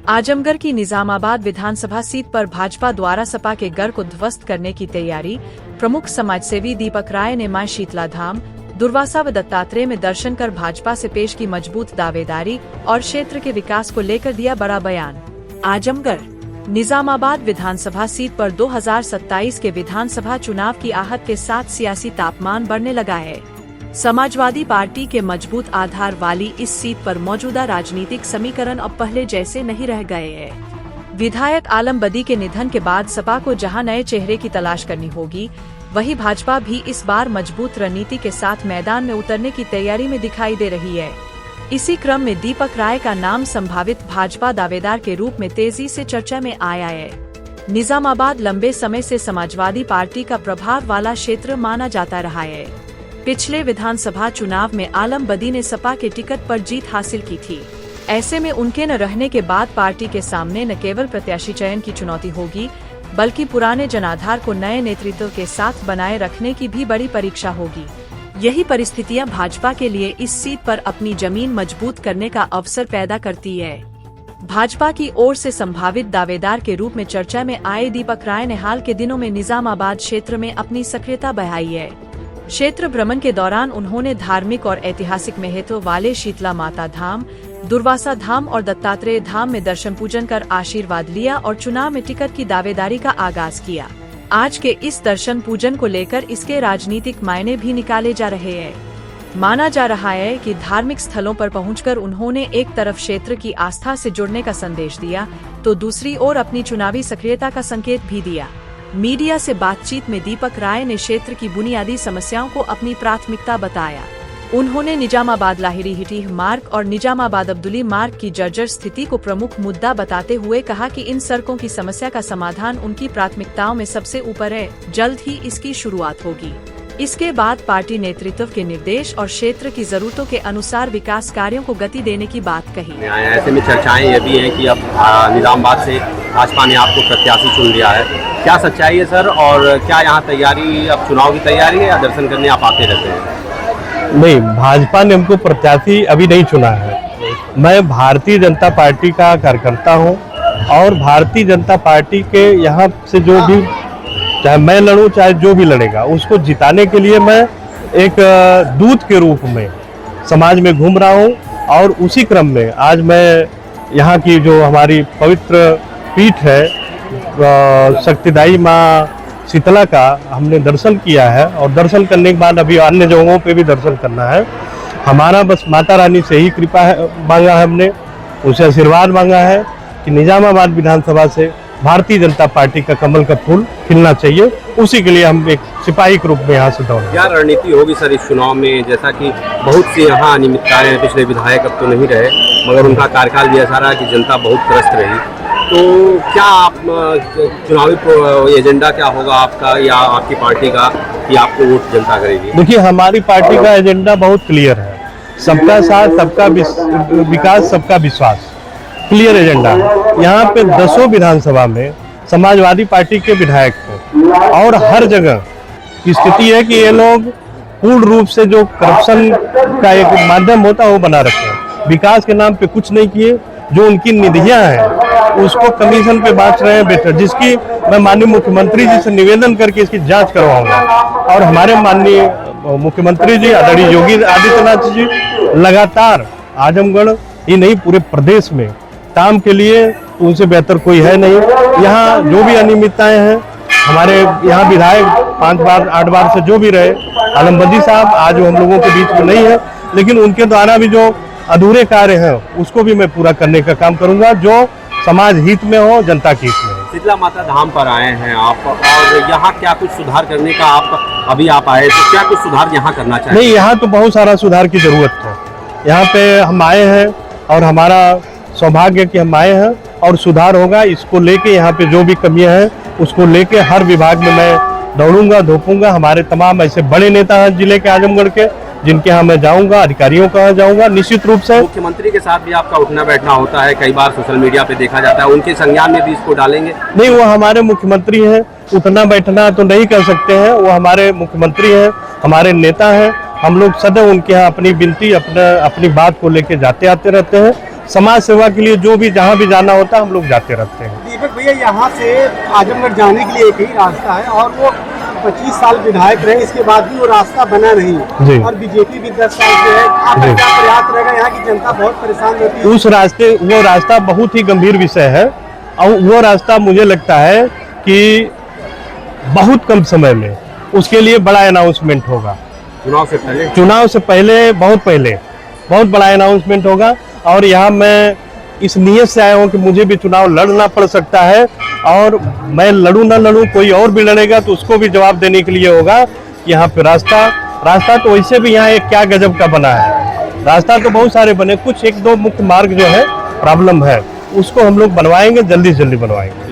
आजमगढ़ की निजामाबाद विधानसभा सीट पर भाजपा द्वारा सपा के गढ़ को ध्वस्त करने की तैयारी। प्रमुख समाजसेवी दीपक राय ने मां शीतला धाम, दुर्वासा व दत्तात्रेय में दर्शन कर भाजपा से पेश की मजबूत दावेदारी और क्षेत्र के विकास को लेकर दिया बड़ा बयान। आजमगढ़ निजामाबाद विधानसभा सीट पर 2027 के विधानसभा चुनाव की आहट के साथ सियासी तापमान बढ़ने लगा है। समाजवादी पार्टी के मजबूत आधार वाली इस सीट पर मौजूदा राजनीतिक समीकरण अब पहले जैसे नहीं रह गए हैं। विधायक आलम बदी के निधन के बाद सपा को जहां नए चेहरे की तलाश करनी होगी, वहीं भाजपा भी इस बार मजबूत रणनीति के साथ मैदान में उतरने की तैयारी में दिखाई दे रही है। इसी क्रम में दीपक राय का नाम संभावित भाजपा दावेदार के रूप में तेजी से चर्चा में आया है। निजामाबाद लंबे समय से समाजवादी पार्टी का प्रभाव वाला क्षेत्र माना जाता रहा है। पिछले विधानसभा चुनाव में आलम बदी ने सपा के टिकट पर जीत हासिल की थी। ऐसे में उनके न रहने के बाद पार्टी के सामने न केवल प्रत्याशी चयन की चुनौती होगी, बल्कि पुराने जनाधार को नए नेतृत्व के साथ बनाए रखने की भी बड़ी परीक्षा होगी। यही परिस्थितियां भाजपा के लिए इस सीट पर अपनी जमीन मजबूत करने का अवसर पैदा करती है। भाजपा की ओर से संभावित दावेदार के रूप में चर्चा में आए दीपक राय ने हाल के दिनों में निजामाबाद क्षेत्र में अपनी सक्रियता बढ़ाई है। क्षेत्र भ्रमण के दौरान उन्होंने धार्मिक और ऐतिहासिक महत्व वाले शीतला माता धाम, दुर्वासा धाम और दत्तात्रेय धाम में दर्शन पूजन कर आशीर्वाद लिया और चुनाव में टिकट की दावेदारी का आगाज किया। आज के इस दर्शन पूजन को लेकर इसके राजनीतिक मायने भी निकाले जा रहे हैं। माना जा रहा है कि धार्मिक स्थलों पर पहुंचकर उन्होंने एक तरफ क्षेत्र की आस्था से जुड़ने का संदेश दिया, तो दूसरी ओर अपनी चुनावी सक्रियता का संकेत भी दिया। मीडिया से बातचीत में दीपक राय ने क्षेत्र की बुनियादी समस्याओं को अपनी प्राथमिकता बताया। उन्होंने निजामाबाद लाहिरी हिटीह मार्ग और निजामाबाद अब्दुली मार्ग की जर्जर स्थिति को प्रमुख मुद्दा बताते हुए कहा कि इन सड़कों की समस्या का समाधान उनकी प्राथमिकताओं में सबसे ऊपर है। जल्द ही इसकी शुरुआत होगी। इसके बाद पार्टी नेतृत्व के निर्देश और क्षेत्र की जरूरतों के अनुसार विकास कार्यों को गति देने की बात कही। ऐसे में चर्चाएं ये भी हैं कि अब निजामाबाद से भाजपा ने आपको प्रत्याशी चुन लिया है। क्या सच्चाई है सर, और क्या यहाँ तैयारी अब चुनाव की तैयारी है या दर्शन करने आप आते रहते हैं? नहीं, भाजपा ने हमको प्रत्याशी अभी नहीं चुना है। मैं भारतीय जनता पार्टी का कार्यकर्ता हूँ और भारतीय जनता पार्टी के यहाँ से जो भी, चाहे मैं लड़ूं चाहे जो भी लड़ेगा, उसको जिताने के लिए मैं एक दूत के रूप में समाज में घूम रहा हूँ। और उसी क्रम में आज मैं यहाँ की जो हमारी पवित्र पीठ है शक्तिदायी माँ शीतला का हमने दर्शन किया है, और दर्शन करने के बाद अभी अन्य जगहों पे भी दर्शन करना है। हमारा बस माता रानी से ही कृपा है, मांगा है हमने, उनसे आशीर्वाद मांगा है कि निजामाबाद विधानसभा से भारतीय जनता पार्टी का कमल का फूल खिलना चाहिए। उसी के लिए हम एक सिपाही के रूप में यहाँ से दौड़े। क्या रणनीति होगी सर इस चुनाव में? जैसा कि बहुत सी यहाँ अनियमितताएं हैं, पिछले विधायक अब तो नहीं रहे, मगर उनका कार्यकाल भी ऐसा रहा कि जनता बहुत त्रस्त रही। तो क्या आप चुनावी एजेंडा क्या होगा आपका या आपकी पार्टी का कि आपको वोट जनता करेगी? देखिए, हमारी पार्टी का एजेंडा बहुत क्लियर है। सबका साथ, सबका विकास, सबका विश्वास, क्लियर एजेंडा है। यहाँ पे 10 विधानसभा में समाजवादी पार्टी के विधायक हैं और हर जगह की स्थिति है कि ये लोग पूर्ण रूप से जो करप्शन का एक माध्यम होता है वो बना रखे हैं। विकास के नाम पे कुछ नहीं किए। जो उनकी निधियां हैं उसको कमीशन पे बांट रहे हैं बेटर, जिसकी मैं माननीय मुख्यमंत्री जी से निवेदन करके इसकी जांच करवाऊंगा। और हमारे माननीय मुख्यमंत्री जी आदरणीय योगी आदित्यनाथ जी लगातार आजमगढ़ ही नहीं पूरे प्रदेश में काम के लिए उनसे बेहतर कोई है नहीं। यहाँ जो भी अनियमितताएं हैं, हमारे यहाँ विधायक 5 बार 8 बार से जो भी रहे, आलम बदी साहब आज हम लोगों के बीच में नहीं है, लेकिन उनके द्वारा भी जो अधूरे कार्य हैं उसको भी मैं पूरा करने का काम करूंगा, जो समाज हित में हो, जनता के हित में हो। शीतला माता धाम पर आए हैं आप, और यहाँ क्या कुछ सुधार करने का अभी आप आए, तो क्या कुछ सुधार यहाँ करना चाहिए? नहीं, यहाँ तो बहुत सारा सुधार की जरूरत है। यहाँ पे हम आए हैं और हमारा सौभाग्य कि हम आए हैं और सुधार होगा। इसको लेके यहाँ पे जो भी कमियां हैं उसको लेके हर विभाग में मैं दौड़ूंगा, धोपूंगा। हमारे तमाम ऐसे बड़े नेता हैं जिले के आजमगढ़ के, जिनके यहाँ मैं जाऊंगा, अधिकारियों का जाऊंगा निश्चित रूप से। मुख्यमंत्री के साथ भी आपका उठना बैठना होता है, कई बार सोशल मीडिया पे देखा जाता है, उनके संज्ञान में भी इसको डालेंगे? नहीं, वो हमारे मुख्यमंत्री हैं, उठना बैठना तो नहीं कर सकते हैं। वो हमारे मुख्यमंत्री हैं, हमारे नेता हैं। हम लोग सदैव उनके यहाँ अपनी विनती, अपनी बात को लेके जाते आते रहते हैं। समाज सेवा के लिए जो भी जहाँ भी जाना होता है हम लोग जाते रहते हैं। दीपक भैया, यहाँ से आजमगढ़ जाने के लिए एक ही रास्ता है और वो 25 साल विधायक रहे, इसके बाद भी वो रास्ता बना जी। नहीं और बीजेपी भी 10 साल से है। आपका जी। क्या प्रयास रहेगा? यहाँ की जनता बहुत परेशान रहती है। वो रास्ता बहुत ही गंभीर विषय है और वो रास्ता मुझे लगता है कि बहुत कम समय में उसके लिए बड़ा अनाउंसमेंट होगा। चुनाव से पहले बहुत बड़ा अनाउंसमेंट होगा। और यहाँ मैं इस नियत से आया हूँ कि मुझे भी चुनाव लड़ना पड़ सकता है और मैं लड़ूं ना लड़ूं, कोई और भी लड़ेगा तो उसको भी जवाब देने के लिए होगा। यहाँ पे रास्ता तो वैसे भी यहाँ एक क्या गजब का बना है। रास्ता तो बहुत सारे बने, कुछ एक दो मुख्य मार्ग जो है प्रॉब्लम है, उसको हम लोग बनवाएंगे, जल्दी से जल्दी बनवाएंगे।